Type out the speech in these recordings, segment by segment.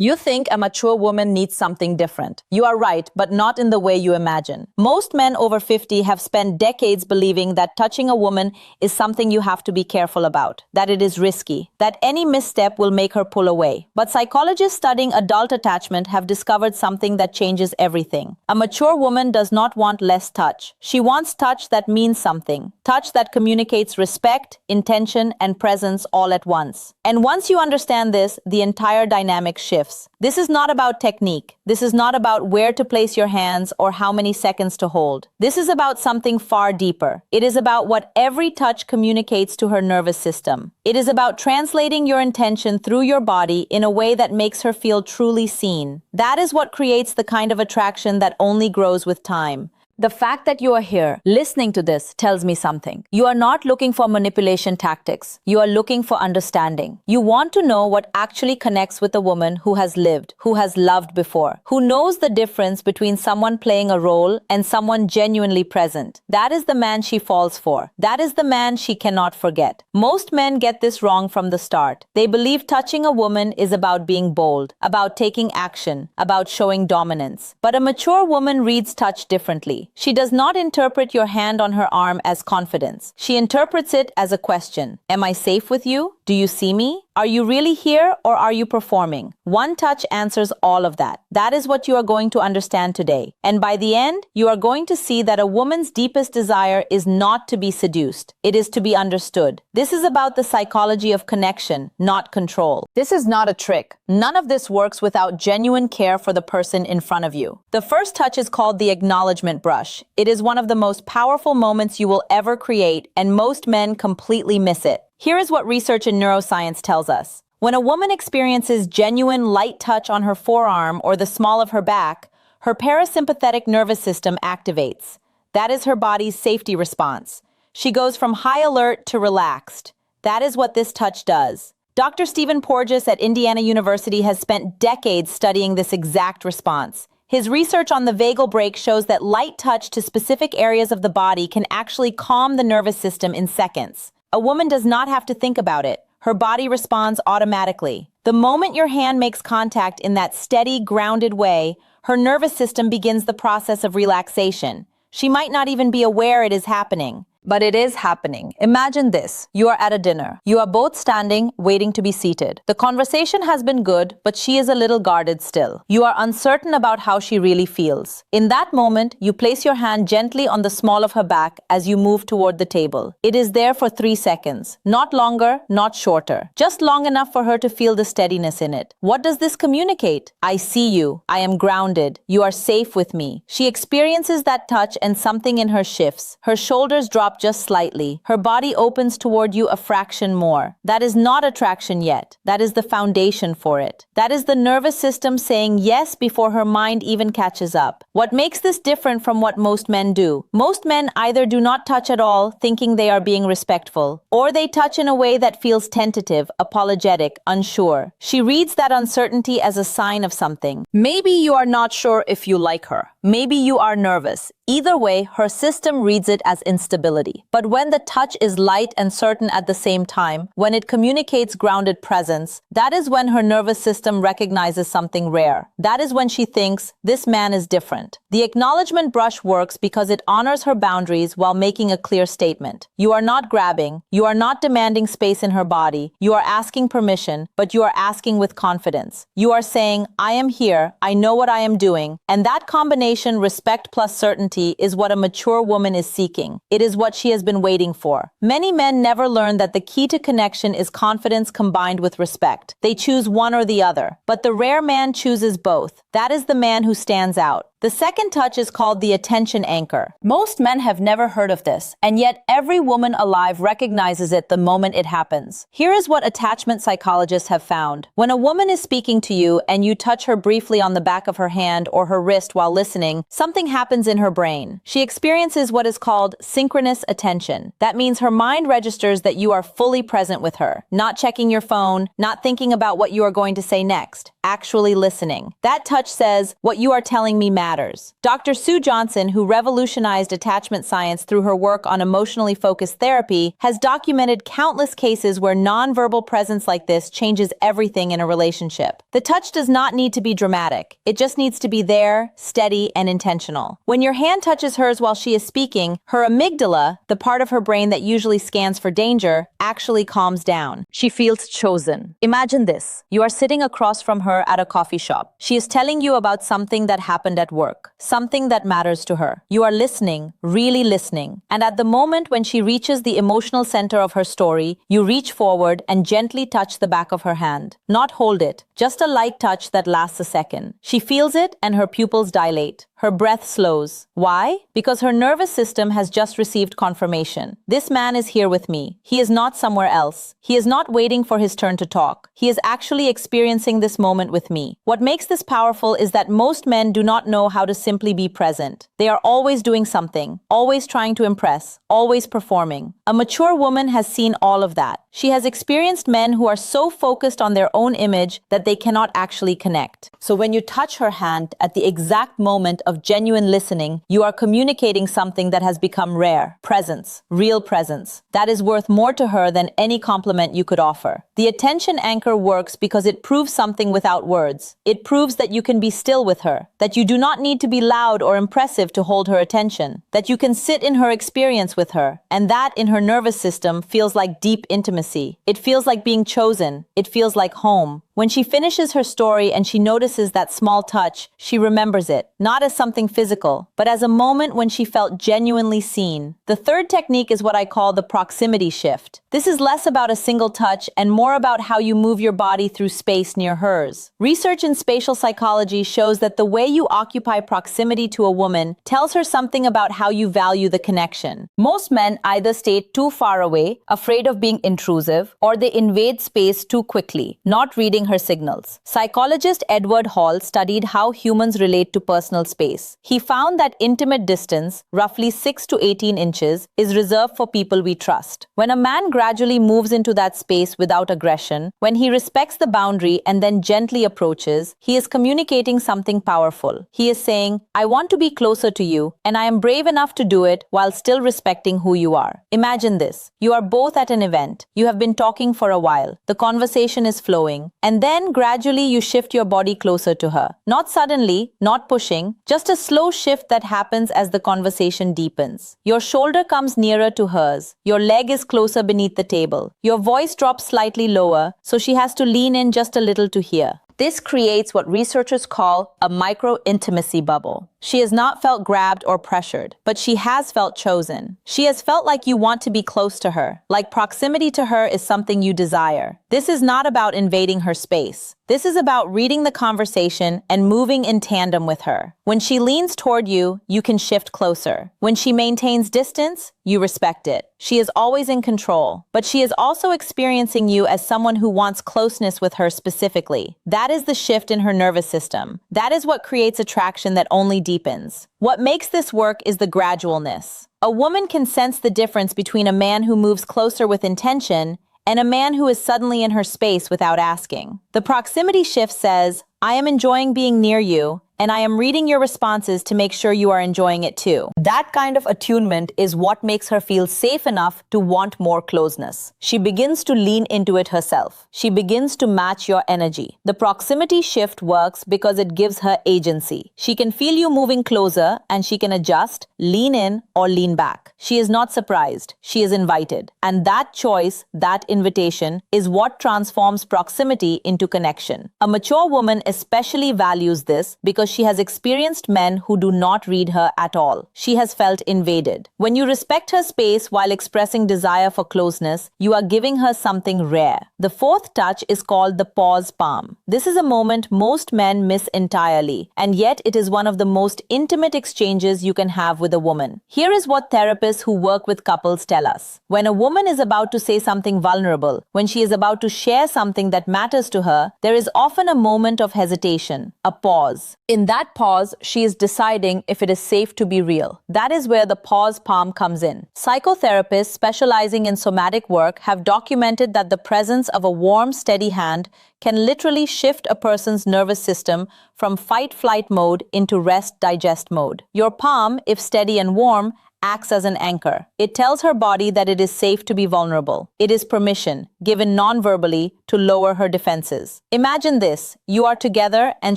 You think a mature woman needs something different. You are right, but not in the way you imagine. Most men over 50 have spent decades believing that touching a woman is something you have to be careful about, that it is risky, that any misstep will make her pull away. But psychologists studying adult attachment have discovered something that changes everything. A mature woman does not want less touch. She wants touch that means something, touch that communicates respect, intention, and presence all at once. And once you understand this, the entire dynamic shifts. This is not about technique. This is not about where to place your hands or how many seconds to hold. This is about something far deeper. It is about what every touch communicates to her nervous system. It is about translating your intention through your body in a way that makes her feel truly seen. That is what creates the kind of attraction that only grows with time. The fact that you are here, listening to this, tells me something. You are not looking for manipulation tactics. You are looking for understanding. You want to know what actually connects with a woman who has lived, who has loved before, who knows the difference between someone playing a role and someone genuinely present. That is the man she falls for. That is the man she cannot forget. Most men get this wrong from the start. They believe touching a woman is about being bold, about taking action, about showing dominance. But a mature woman reads touch differently. She does not interpret your hand on her arm as confidence. She interprets it as a question. Am I safe with you? Do you see me? Are you really here or are you performing? One touch answers all of that. That is what you are going to understand today. And by the end, you are going to see that a woman's deepest desire is not to be seduced. It is to be understood. This is about the psychology of connection, not control. This is not a trick. None of this works without genuine care for the person in front of you. The first touch is called the acknowledgement brush. It is one of the most powerful moments you will ever create, and most men completely miss it. Here is what research in neuroscience tells us. When a woman experiences genuine light touch on her forearm or the small of her back, her parasympathetic nervous system activates. That is her body's safety response. She goes from high alert to relaxed. That is what this touch does. Dr. Stephen Porges at Indiana University has spent decades studying this exact response. His research on the vagal brake shows that light touch to specific areas of the body can actually calm the nervous system in seconds. A woman does not have to think about it. Her body responds automatically. The moment your hand makes contact in that steady, grounded way, her nervous system begins the process of relaxation. She might not even be aware it is happening. But it is happening. Imagine this. You are at a dinner. You are both standing, waiting to be seated. The conversation has been good, but she is a little guarded still. You are uncertain about how she really feels. In that moment, you place your hand gently on the small of her back as you move toward the table. It is there for 3 seconds. Not longer, not shorter. Just long enough for her to feel the steadiness in it. What does this communicate? I see you. I am grounded. You are safe with me. She experiences that touch and something in her shifts. Her shoulders drop just slightly. Her body opens toward you a fraction more. That is not attraction yet. That is the foundation for it. That is the nervous system saying yes before her mind even catches up. What makes this different from what most men do? Most men either do not touch at all, thinking they are being respectful, or they touch in a way that feels tentative, apologetic, unsure. She reads that uncertainty as a sign of something. Maybe you are not sure if you like her. Maybe you are nervous. Either way, her system reads it as instability. But when the touch is light and certain at the same time, when it communicates grounded presence, that is when her nervous system recognizes something rare. That is when she thinks, this man is different. The acknowledgement brush works because it honors her boundaries while making a clear statement. You are not grabbing. You are not demanding space in her body. You are asking permission, but you are asking with confidence. You are saying, I am here. I know what I am doing. And that combination, respect plus certainty, is what a mature woman is seeking. It is what she has been waiting for. Many men never learn that the key to connection is confidence combined with respect. They choose one or the other. But the rare man chooses both. That is the man who stands out. The second touch is called the attention anchor. Most men have never heard of this, and yet every woman alive recognizes it the moment it happens. Here is what attachment psychologists have found. When a woman is speaking to you and you touch her briefly on the back of her hand or her wrist while listening, something happens in her brain. She experiences what is called synchronous attention. That means her mind registers that you are fully present with her, not checking your phone, not thinking about what you are going to say next, actually listening. That touch says, what you are telling me matters. matters. Dr. Sue Johnson, who revolutionized attachment science through her work on emotionally focused therapy, has documented countless cases where nonverbal presence like this changes everything in a relationship. The touch does not need to be dramatic. It just needs to be there, steady, and intentional. When your hand touches hers while she is speaking, her amygdala, the part of her brain that usually scans for danger, actually calms down. She feels chosen. Imagine this. You are sitting across from her at a coffee shop. She is telling you about something that happened at work, something that matters to her. You are listening, really listening. And at the moment when she reaches the emotional center of her story, you reach forward and gently touch the back of her hand. Not hold it, just a light touch that lasts a second. She feels it and her pupils dilate. Her breath slows. Why? Because her nervous system has just received confirmation. This man is here with me. He is not somewhere else. He is not waiting for his turn to talk. He is actually experiencing this moment with me. What makes this powerful is that most men do not know how to simply be present. They are always doing something, always trying to impress, always performing. A mature woman has seen all of that. She has experienced men who are so focused on their own image that they cannot actually connect. So when you touch her hand at the exact moment of genuine listening, you are communicating something that has become rare. Presence. Real presence. That is worth more to her than any compliment you could offer. The attention anchor works because it proves something without words. It proves that you can be still with her, that you do not need to be loud or impressive to hold her attention, that you can sit in her experience with her, and that in her nervous system feels like deep intimacy. It feels like being chosen. It feels like home. When she finishes her story and she notices that small touch, she remembers it, not as something physical, but as a moment when she felt genuinely seen. The third technique is what I call the proximity shift. This is less about a single touch and more about how you move your body through space near hers. Research in spatial psychology shows that the way you occupy proximity to a woman tells her something about how you value the connection. Most men either stay too far away, afraid of being intrusive, or they invade space too quickly, not reading her signals. Psychologist Edward Hall studied how humans relate to personal space. He found that intimate distance, roughly 6 to 18 inches, is reserved for people we trust. When a man gradually moves into that space without aggression, when he respects the boundary and then gently approaches, he is communicating something powerful. He is saying, I want to be closer to you, and I am brave enough to do it while still respecting who you are. Imagine this. You are both at an event. You have been talking for a while. The conversation is flowing, and then gradually you shift your body closer to her. Not suddenly, not pushing, just a slow shift that happens as the conversation deepens. Your shoulder comes nearer to hers. Your leg is closer beneath the table. Your voice drops slightly lower, so she has to lean in just a little to hear. This creates what researchers call a micro-intimacy bubble. She has not felt grabbed or pressured, but she has felt chosen. She has felt like you want to be close to her, like proximity to her is something you desire. This is not about invading her space. This is about reading the conversation and moving in tandem with her. When she leans toward you, you can shift closer. When she maintains distance, you respect it. She is always in control, but she is also experiencing you as someone who wants closeness with her specifically. That is the shift in her nervous system. That is what creates attraction that only deepens. What makes this work is the gradualness. A woman can sense the difference between a man who moves closer with intention and a man who is suddenly in her space without asking. The proximity shift says, I am enjoying being near you, and I am reading your responses to make sure you are enjoying it too. That kind of attunement is what makes her feel safe enough to want more closeness. She begins to lean into it herself. She begins to match your energy. The proximity shift works because it gives her agency. She can feel you moving closer and she can adjust, lean in, or lean back. She is not surprised. She is invited. And that choice, that invitation, is what transforms proximity into connection. A mature woman especially values this because she has experienced men who do not read her at all. She has felt invaded. When you respect her space while expressing desire for closeness, you are giving her something rare. The fourth touch is called the pause palm. This is a moment most men miss entirely, and yet it is one of the most intimate exchanges you can have with a woman. Here is what therapists who work with couples tell us. When a woman is about to say something vulnerable, when she is about to share something that matters to her, there is often a moment of hesitation, a pause. In that pause, she is deciding if it is safe to be real. That is where the pause palm comes in. Psychotherapists specializing in somatic work have documented that the presence of a warm, steady hand can literally shift a person's nervous system from fight-flight mode into rest-digest mode. Your palm, if steady and warm, acts as an anchor. It tells her body that it is safe to be vulnerable. It is permission, given non-verbally, to lower her defenses. Imagine this. You are together and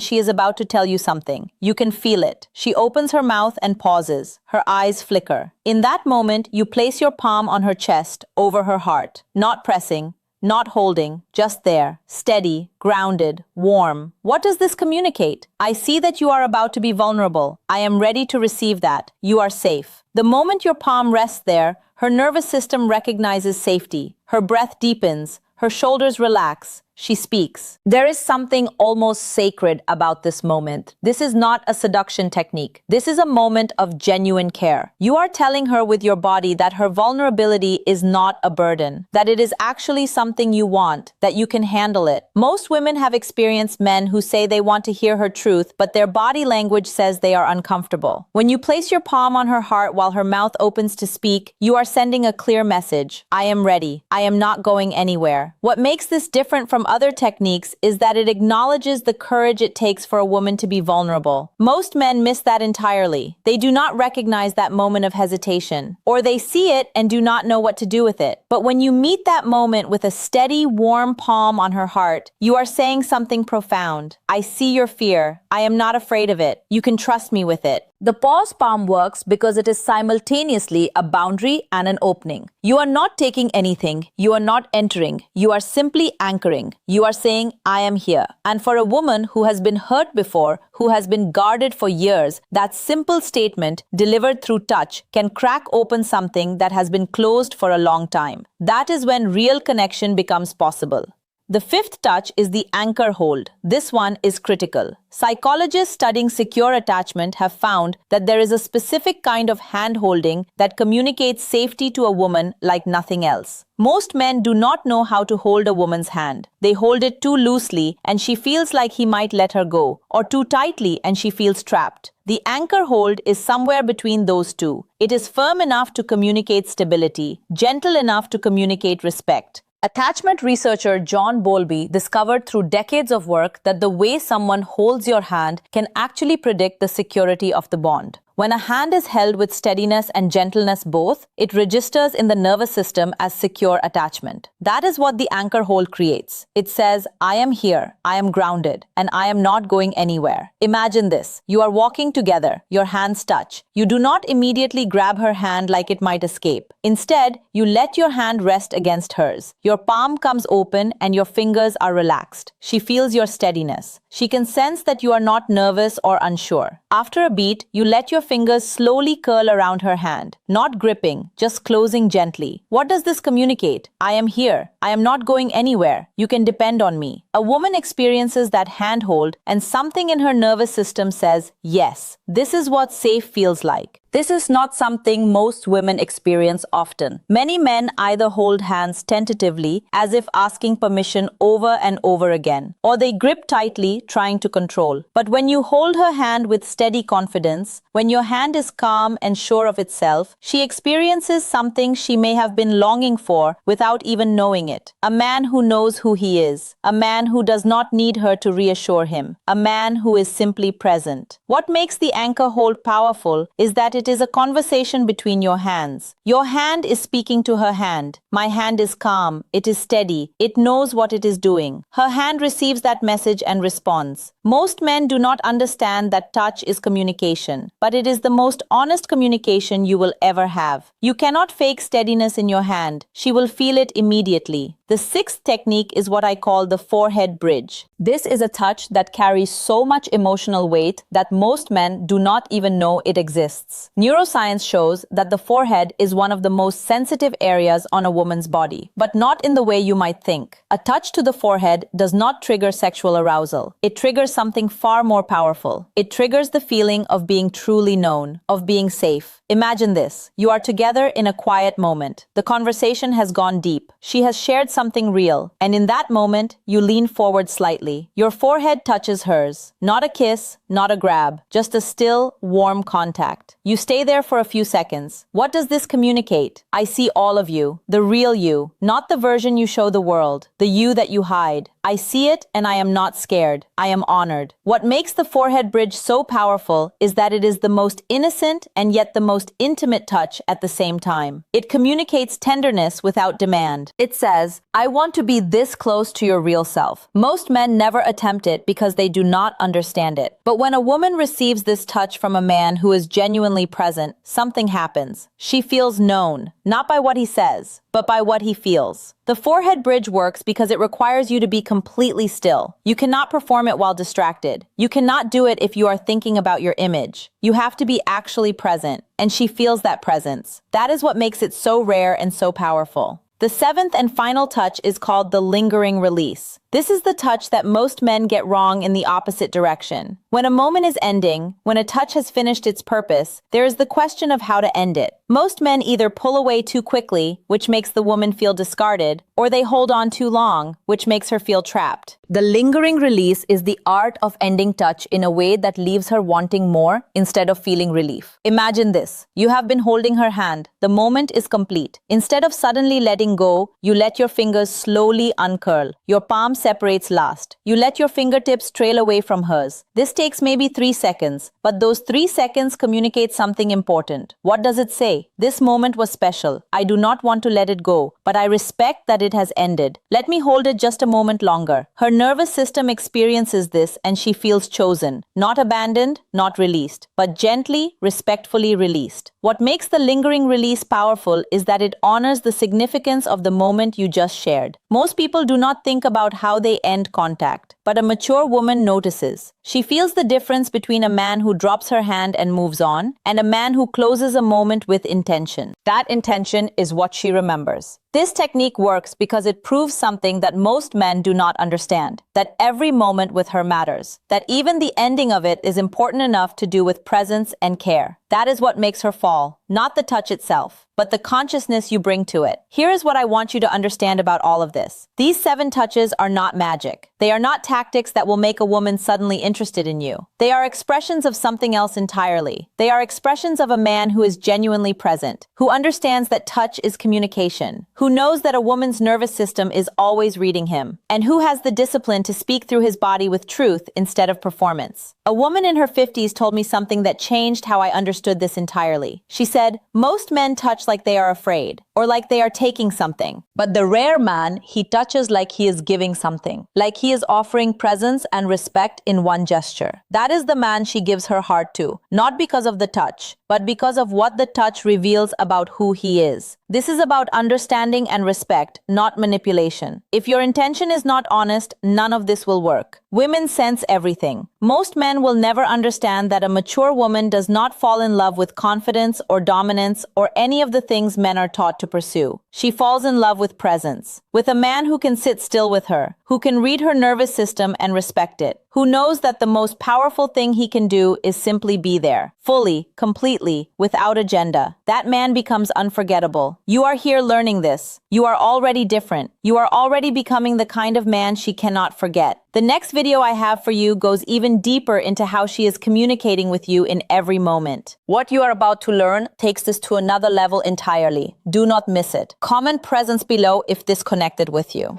she is about to tell you something. You can feel it. She opens her mouth and pauses. Her eyes flicker. In that moment, you place your palm on her chest, over her heart. Not pressing, not holding, just there, steady, grounded, warm. What does this communicate? I see that you are about to be vulnerable. I am ready to receive that. You are safe. The moment your palm rests there, her nervous system recognizes safety. Her breath deepens. Her shoulders relax. She speaks. There is something almost sacred about this moment. This is not a seduction technique. This is a moment of genuine care. You are telling her with your body that her vulnerability is not a burden, that it is actually something you want, that you can handle it. Most women have experienced men who say they want to hear her truth, but their body language says they are uncomfortable. When you place your palm on her heart while her mouth opens to speak, you are sending a clear message. I am ready. I am not going anywhere. What makes this different from other techniques is that it acknowledges the courage it takes for a woman to be vulnerable. Most men miss that entirely. They do not recognize that moment of hesitation, or they see it and do not know what to do with it. But when you meet that moment with a steady, warm palm on her heart, you are saying something profound. I see your fear. I am not afraid of it. You can trust me with it. The pause palm works because it is simultaneously a boundary and an opening. You are not taking anything. You are not entering. You are simply anchoring. You are saying, I am here. And for a woman who has been hurt before, who has been guarded for years, that simple statement, delivered through touch, can crack open something that has been closed for a long time. That is when real connection becomes possible. The fifth touch is the anchor hold. This one is critical. Psychologists studying secure attachment have found that there is a specific kind of hand-holding that communicates safety to a woman like nothing else. Most men do not know how to hold a woman's hand. They hold it too loosely and she feels like he might let her go, or too tightly and she feels trapped. The anchor hold is somewhere between those two. It is firm enough to communicate stability, gentle enough to communicate respect. Attachment researcher John Bowlby discovered through decades of work that the way someone holds your hand can actually predict the security of the bond. When a hand is held with steadiness and gentleness both, it registers in the nervous system as secure attachment. That is what the anchor hold creates. It says, I am here, I am grounded, and I am not going anywhere. Imagine this. You are walking together, your hands touch. You do not immediately grab her hand like it might escape. Instead, you let your hand rest against hers. Your palm comes open and your fingers are relaxed. She feels your steadiness. She can sense that you are not nervous or unsure. After a beat, you let your fingers slowly curl around her hand, not gripping, just closing gently. What does this communicate? I am here. I am not going anywhere. You can depend on me. A woman experiences that handhold and something in her nervous system says, yes, this is what safe feels like. This is not something most women experience often. Many men either hold hands tentatively, as if asking permission over and over again, or they grip tightly, trying to control. But when you hold her hand with steady confidence, when your hand is calm and sure of itself, she experiences something she may have been longing for without even knowing it. A man who knows who he is. A man who does not need her to reassure him. A man who is simply present. What makes the anchor hold powerful is that it is a conversation between your hands. Your hand is speaking to her hand. My hand is calm. It is steady. It knows what it is doing. Her hand receives that message and responds. Most men do not understand that touch is communication, but it is the most honest communication you will ever have. You cannot fake steadiness in your hand. She will feel it immediately. The sixth technique is what I call the forehead bridge. This is a touch that carries so much emotional weight that most men do not even know it exists. Neuroscience shows that the forehead is one of the most sensitive areas on a woman's body, but not in the way you might think. A touch to the forehead does not trigger sexual arousal. It triggers something far more powerful. It triggers the feeling of being truly known, of being safe. Imagine this. You are together in a quiet moment. The conversation has gone deep. She has shared something real. And in that moment, you lean forward slightly. Your forehead touches hers. Not a kiss, not a grab, just a still, warm contact. You stay there for a few seconds. What does this communicate? I see all of you. The real you. Not the version you show the world. The you that you hide. I see it and I am not scared. I am honored. What makes the forehead bridge so powerful is that it is the most innocent and yet the most intimate touch at the same time. It communicates tenderness without demand. It says, I want to be this close to your real self. Most men never attempt it because they do not understand it. But when a woman receives this touch from a man who is genuinely present, something happens. She feels known, not by what he says, but by what he feels. The forehead bridge works because it requires you to be completely still. You cannot perform it while distracted. You cannot do it if you are thinking about your image. You have to be actually present, and she feels that presence. That is what makes it so rare and so powerful. The seventh and final touch is called the lingering release. This is the touch that most men get wrong in the opposite direction. When a moment is ending, when a touch has finished its purpose, there is the question of how to end it. Most men either pull away too quickly, which makes the woman feel discarded, or they hold on too long, which makes her feel trapped. The lingering release is the art of ending touch in a way that leaves her wanting more instead of feeling relief. Imagine this. You have been holding her hand. The moment is complete. Instead of suddenly letting go, you let your fingers slowly uncurl. Your palm separates last. You let your fingertips trail away from hers. This takes maybe 3 seconds, but those 3 seconds communicate something important. What does it say? This moment was special. I do not want to let it go, but I respect that it has ended. Let me hold it just a moment longer. Her nervous system experiences this and she feels chosen, not abandoned, not released, but gently, respectfully released. What makes the lingering release powerful is that it honors the significance of the moment you just shared. Most people do not think about how they end contact, but a mature woman notices. She feels the difference between a man who drops her hand and moves on, and a man who closes a moment with intention. That intention is what she remembers. This technique works because it proves something that most men do not understand, that every moment with her matters, that even the ending of it is important enough to do with presence and care. That is what makes her fall, not the touch itself, but the consciousness you bring to it. Here is what I want you to understand about all of this. These 7 touches are not magic. They are not tactics that will make a woman suddenly interested in you. They are expressions of something else entirely. They are expressions of a man who is genuinely present, who understands that touch is communication, who knows that a woman's nervous system is always reading him, and who has the discipline to speak through his body with truth instead of performance. A woman in her 50s told me something that changed how I understood this entirely. She said, most men touch like they are afraid, or like they are taking something. But the rare man, he touches like he is giving something, like he is offering presence and respect in one gesture. That is the man she gives her heart to, not because of the touch, but because of what the touch reveals about who he is. This is about understanding and respect, not manipulation. If your intention is not honest, none of this will work. Women sense everything. Most men will never understand that a mature woman does not fall in love with confidence or dominance or any of the things men are taught to pursue. She falls in love with presence, with a man who can sit still with her, who can read her nervous system and respect it, who knows that the most powerful thing he can do is simply be there, fully, completely, without agenda. That man becomes unforgettable. You are here learning this. You are already different. You are already becoming the kind of man she cannot forget. The next video I have for you goes even deeper into how she is communicating with you in every moment. What you are about to learn takes this to another level entirely. Do not miss it. Comment presence below if this connected with you.